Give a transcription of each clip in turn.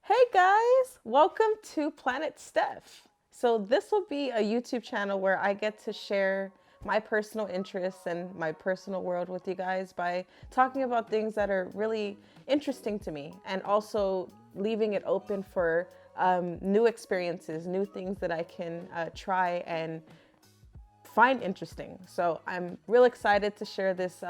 Hey guys, welcome to Planet Steph. So this will be a YouTube channel where I get to share my personal interests and my personal world with you guys by talking about things that are really interesting to me and also leaving it open for new experiences, new things that I can try and find interesting. So I'm real excited to share this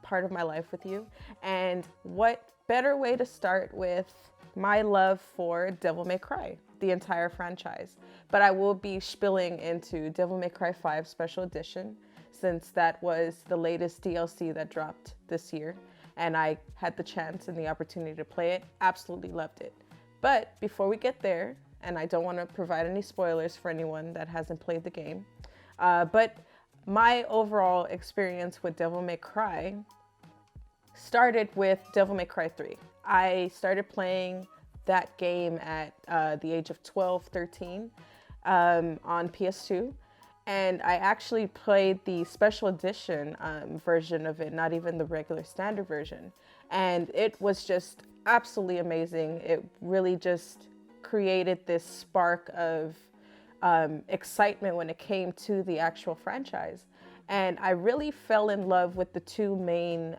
part of my life with you. And what better way to start with my love for Devil May Cry, the entire franchise. But I will be spilling into Devil May Cry 5 Special Edition since that was the latest DLC that dropped this year. And I had the chance and the opportunity to play it. Absolutely loved it. But before we get there, and I don't want to provide any spoilers for anyone that hasn't played the game, but my overall experience with Devil May Cry started with Devil May Cry 3. I started playing that game at the age of 12, 13 on PS2. And I actually played the special edition version of it, not even the regular standard version. And it was just absolutely amazing. It really just created this spark of excitement when it came to the actual franchise. And I really fell in love with the two main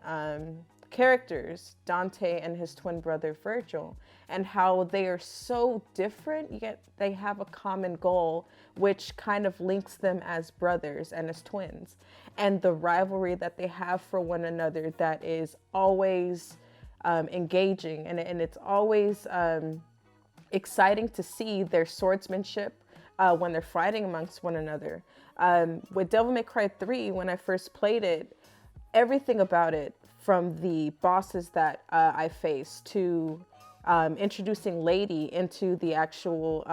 characters, Dante and his twin brother Virgil, and how they are so different, yet they have a common goal, which kind of links them as brothers and as twins. And the rivalry that they have for one another that is always engaging, and it's always exciting to see their swordsmanship when they're fighting amongst one another. With Devil May Cry 3, when I first played it, everything about it, from the bosses that I faced to introducing Lady into the actual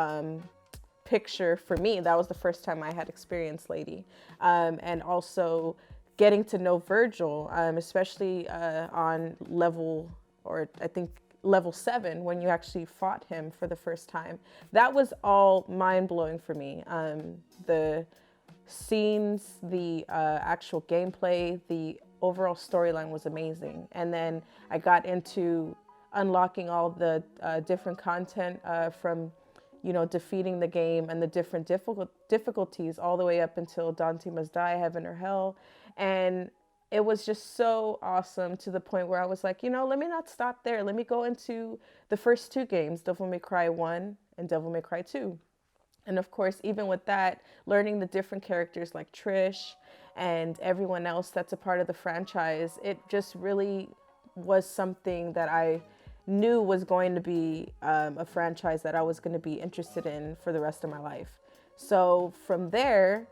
picture for me, that was the first time I had experienced Lady. And also getting to know Virgil, especially on level, or I think level 7, when you actually fought him for the first time. That was all mind-blowing for me. The scenes, the actual gameplay, the overall storyline was amazing. And then I got into unlocking all the different content from, defeating the game and the different difficulties all the way up until Dante Must Die, Heaven or Hell. And it was just so awesome to the point where I was like, let me not stop there. Let me go into the first two games, Devil May Cry 1 and Devil May Cry 2. And of course, even with that, learning the different characters like Trish and everyone else that's a part of the franchise, it just really was something that I knew was going to be a franchise that I was going to be interested in for the rest of my life. So from there,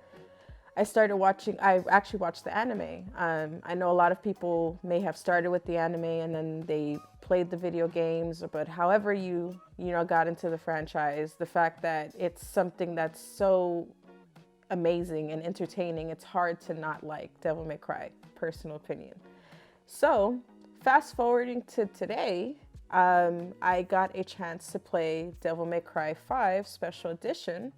I actually watched the anime. I know a lot of people may have started with the anime and then they played the video games, but however you got into the franchise, the fact that it's something that's so amazing and entertaining, it's hard to not like Devil May Cry, personal opinion. So fast forwarding to today, I got a chance to play Devil May Cry 5 Special Edition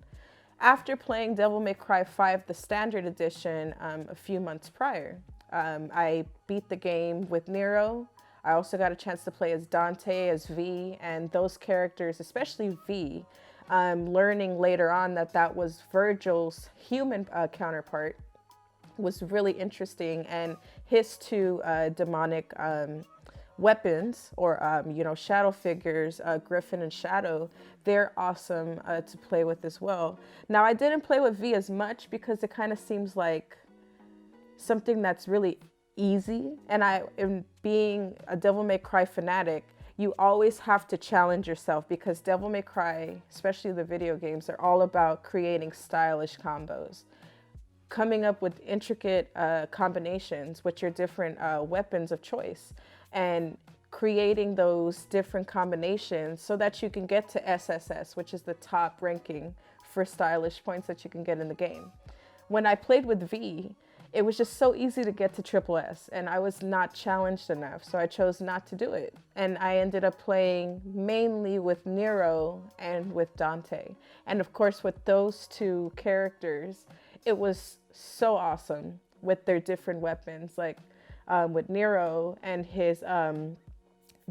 after playing Devil May Cry 5, the standard edition, a few months prior. I beat the game with Nero. I also got a chance to play as Dante, as V, and those characters, especially V, learning later on that that was Virgil's human counterpart, was really interesting. And his two demonic weapons, or shadow figures, Griffin and Shadow, they're awesome to play with as well. Now, I didn't play with V as much because it kind of seems like something that's really easy, and in being a Devil May Cry fanatic, you always have to challenge yourself, because Devil May Cry, especially the video games, are all about creating stylish combos, coming up with intricate combinations with your different weapons of choice, and creating those different combinations so that you can get to SSS, which is the top ranking for stylish points that you can get in the game. When I played with V, it was just so easy to get to Triple S, and I was not challenged enough, so I chose not to do it. And I ended up playing mainly with Nero and with Dante. And of course, with those two characters, it was so awesome with their different weapons, like with Nero and his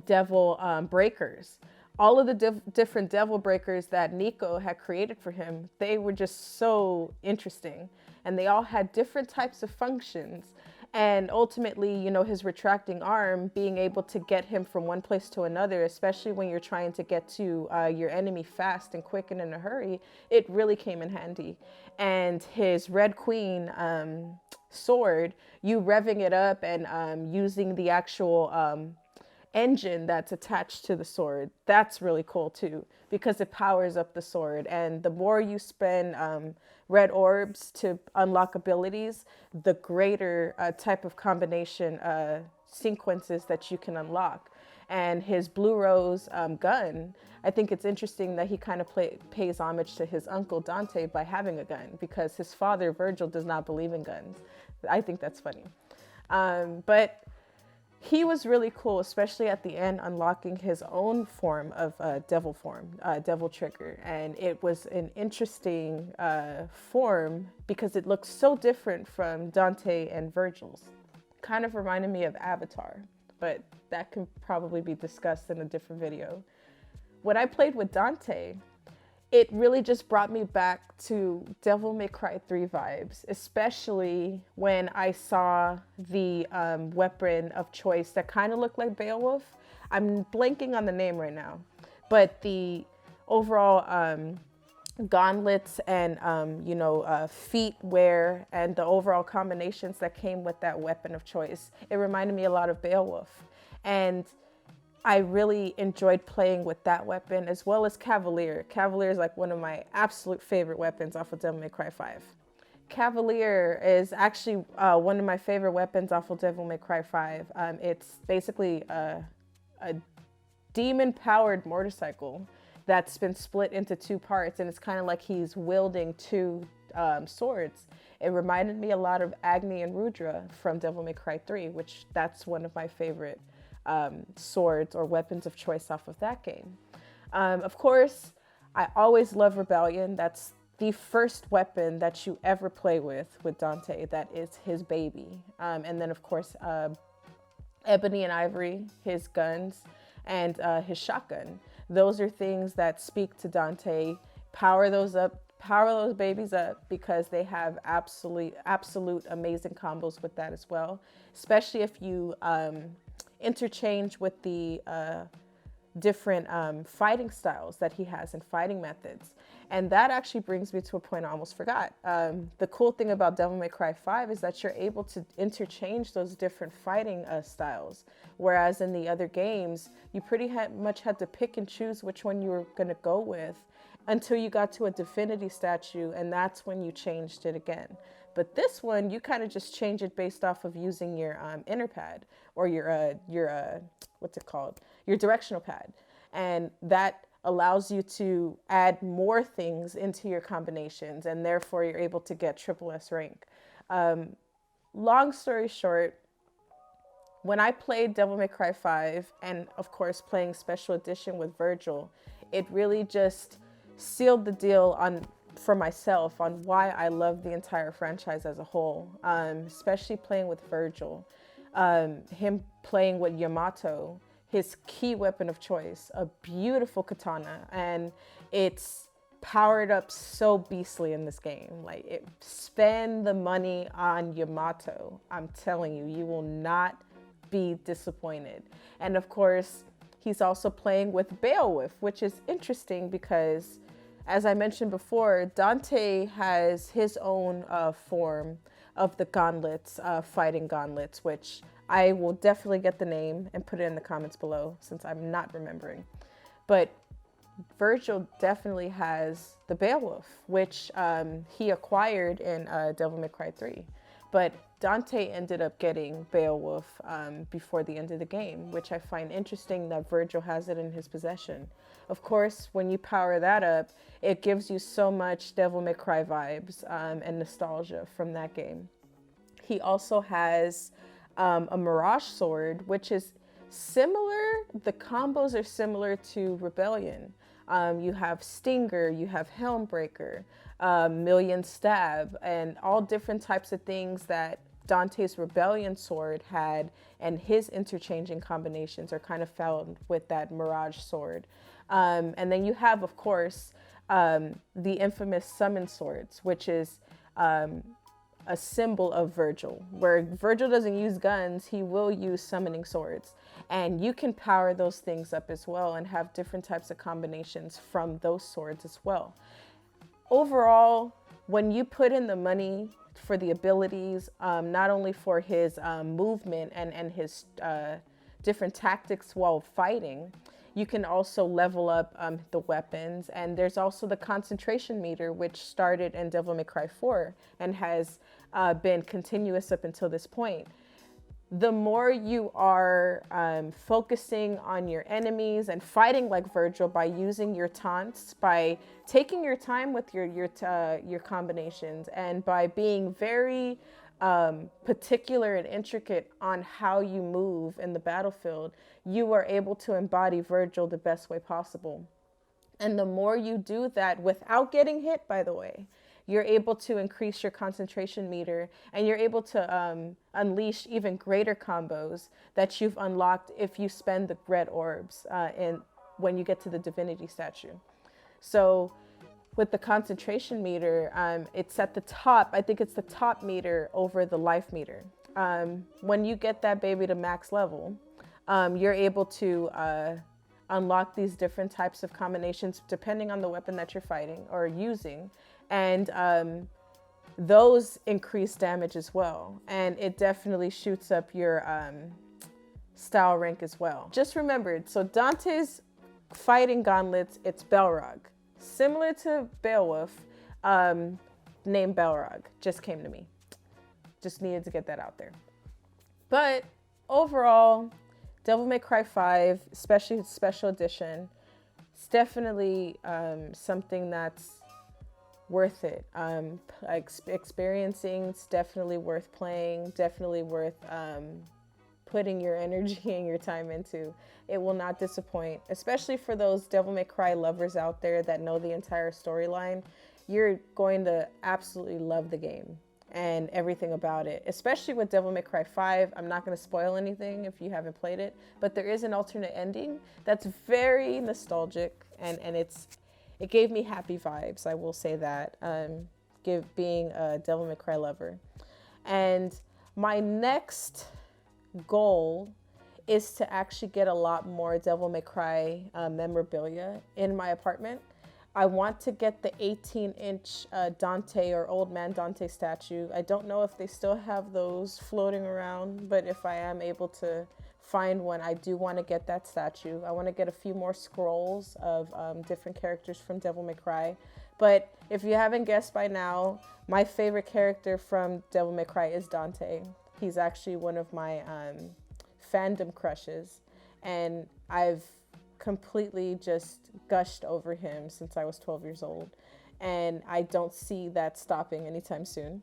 devil breakers. all of the different devil breakers that Nico had created for him, they were just so interesting. And they all had different types of functions. And ultimately, you know, his retracting arm being able to get him from one place to another, especially when you're trying to get to your enemy fast and quick and in a hurry, it really came in handy. And his Red Queen sword, you revving it up and using the actual engine that's attached to the sword, that's really cool too, because it powers up the sword. And the more you spend red orbs to unlock abilities, the greater type of combination sequences that you can unlock. And his Blue Rose gun, I think it's interesting that he kind of pays homage to his uncle Dante by having a gun, because his father Virgil does not believe in guns. I think that's funny. But he was really cool, especially at the end, unlocking his own form of devil form, devil trigger. And it was an interesting form because it looked so different from Dante and Virgil's. Kind of reminded me of Avatar, but that can probably be discussed in a different video. When I played with Dante, it really just brought me back to Devil May Cry 3 vibes, especially when I saw the weapon of choice that kind of looked like Beowulf. I'm blanking on the name right now, but the overall gauntlets and, feet wear and the overall combinations that came with that weapon of choice, it reminded me a lot of Beowulf. And I really enjoyed playing with that weapon, as well as Cavalier. Cavalier is like one of my absolute favorite weapons off of Devil May Cry 5. Cavalier is actually one of my favorite weapons off of Devil May Cry 5. It's basically a demon-powered motorcycle that's been split into two parts, and it's kind of like he's wielding two swords. It reminded me a lot of Agni and Rudra from Devil May Cry 3, which that's one of my favorite swords or weapons of choice off of that game. Of course, I always love Rebellion. That's the first weapon that you ever play with Dante. That is his baby. And then, of course, Ebony and Ivory, his guns, and his shotgun. Those are things that speak to Dante. Power those up. Power those babies up, because they have absolute amazing combos with that as well. Especially if you interchange with the different fighting styles that he has and fighting methods. And that actually brings me to a point I almost forgot. The cool thing about Devil May Cry 5 is that you're able to interchange those different fighting styles. Whereas in the other games, you pretty much had to pick and choose which one you were going to go with until you got to a divinity statue, and that's when you changed it again. But this one, you kind of just change it based off of using your inner pad, or your what's it called? Your directional pad. And that allows you to add more things into your combinations, and therefore you're able to get triple S rank. Long story short, when I played Devil May Cry 5, and of course playing Special Edition with Virgil, it really just sealed the deal for myself on why I love the entire franchise as a whole, especially playing with Virgil. Him playing with Yamato, his key weapon of choice, a beautiful katana, and it's powered up so beastly in this game. Like, spend the money on Yamato. I'm telling you, you will not be disappointed. And of course, he's also playing with Beowulf, which is interesting because, as I mentioned before, Dante has his own form of the gauntlets, fighting gauntlets, which I will definitely get the name and put it in the comments below since I'm not remembering. But Virgil definitely has the Beowulf, which he acquired in Devil May Cry 3. But Dante ended up getting Beowulf before the end of the game, which I find interesting that Virgil has it in his possession. Of course, when you power that up, it gives you so much Devil May Cry vibes and nostalgia from that game. He also has a Mirage sword, which is similar. The combos are similar to Rebellion. You have Stinger, you have Helmbreaker, Million Stab, and all different types of things that Dante's Rebellion sword had, and his interchanging combinations are kind of found with that Mirage sword. And then you have, of course, the infamous summon swords, which is a symbol of Virgil. Where Virgil doesn't use guns, he will use summoning swords. And you can power those things up as well and have different types of combinations from those swords as well. Overall, when you put in the money for the abilities, not only for his movement and his different tactics while fighting, you can also level up the weapons. And there's also the concentration meter, which started in Devil May Cry 4 and has been continuous up until this point. The more you are focusing on your enemies and fighting like Virgil by using your taunts, by taking your time with your combinations, and by being very particular and intricate on how you move in the battlefield, you are able to embody Virgil the best way possible. And the more you do that without getting hit, by the way, you're able to increase your concentration meter, and you're able to unleash even greater combos that you've unlocked if you spend the red orbs when you get to the divinity statue. So with the concentration meter, it's at the top. I think it's the top meter over the life meter. When you get that baby to max level, you're able to unlock these different types of combinations depending on the weapon that you're fighting or using. And those increase damage as well. And it definitely shoots up your style rank as well. Just remembered, so Dante's fighting gauntlets, it's Balrog. Similar to Beowulf, named Balrog. Just came to me. Just needed to get that out there. But overall, Devil May Cry 5, especially special edition, it's definitely something that's worth it. Experiencing, it's definitely worth playing, definitely worth putting your energy and your time into. It will not disappoint, especially for those Devil May Cry lovers out there that know the entire storyline. You're going to absolutely love the game and everything about it, especially with Devil May Cry 5. I'm not going to spoil anything if you haven't played it, but there is an alternate ending that's very nostalgic, and it gave me happy vibes, I will say that, being a Devil May Cry lover. And my next goal is to actually get a lot more Devil May Cry memorabilia in my apartment. I want to get the 18-inch Dante or Old Man Dante statue. I don't know if they still have those floating around, but if I am able to find one, I do want to get that statue. I want to get a few more scrolls of different characters from Devil May Cry. But if you haven't guessed by now, my favorite character from Devil May Cry is Dante. He's actually one of my fandom crushes, and I've completely just gushed over him since I was 12 years old, and I don't see that stopping anytime soon.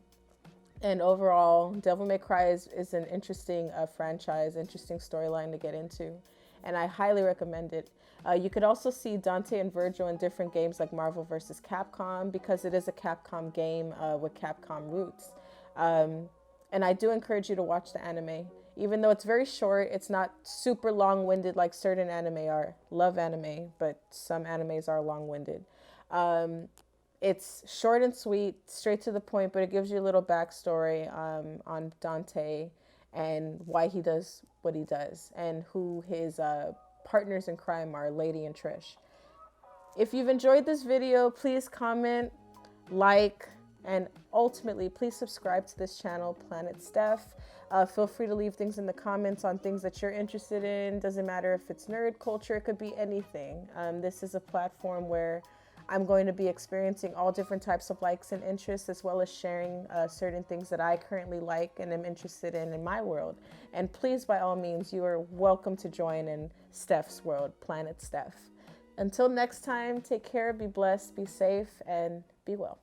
And overall, Devil May Cry is an interesting franchise, interesting storyline to get into, and I highly recommend it. You could also see Dante and Virgil in different games like Marvel vs. Capcom, because it is a Capcom game with Capcom roots. And I do encourage you to watch the anime. Even though it's very short, it's not super long-winded like certain anime are. Love anime, but some animes are long-winded. It's short and sweet, straight to the point, but it gives you a little backstory on Dante and why he does what he does, and who his partners in crime are, Lady and Trish. If you've enjoyed this video, please comment, like, and ultimately, please subscribe to this channel, Planet Steph. Feel free to leave things in the comments on things that you're interested in. Doesn't matter if it's nerd culture, it could be anything. This is a platform where I'm going to be experiencing all different types of likes and interests, as well as sharing certain things that I currently like and am interested in my world. And please, by all means, you are welcome to join in Steph's world, Planet Steph. Until next time, take care, be blessed, be safe, and be well.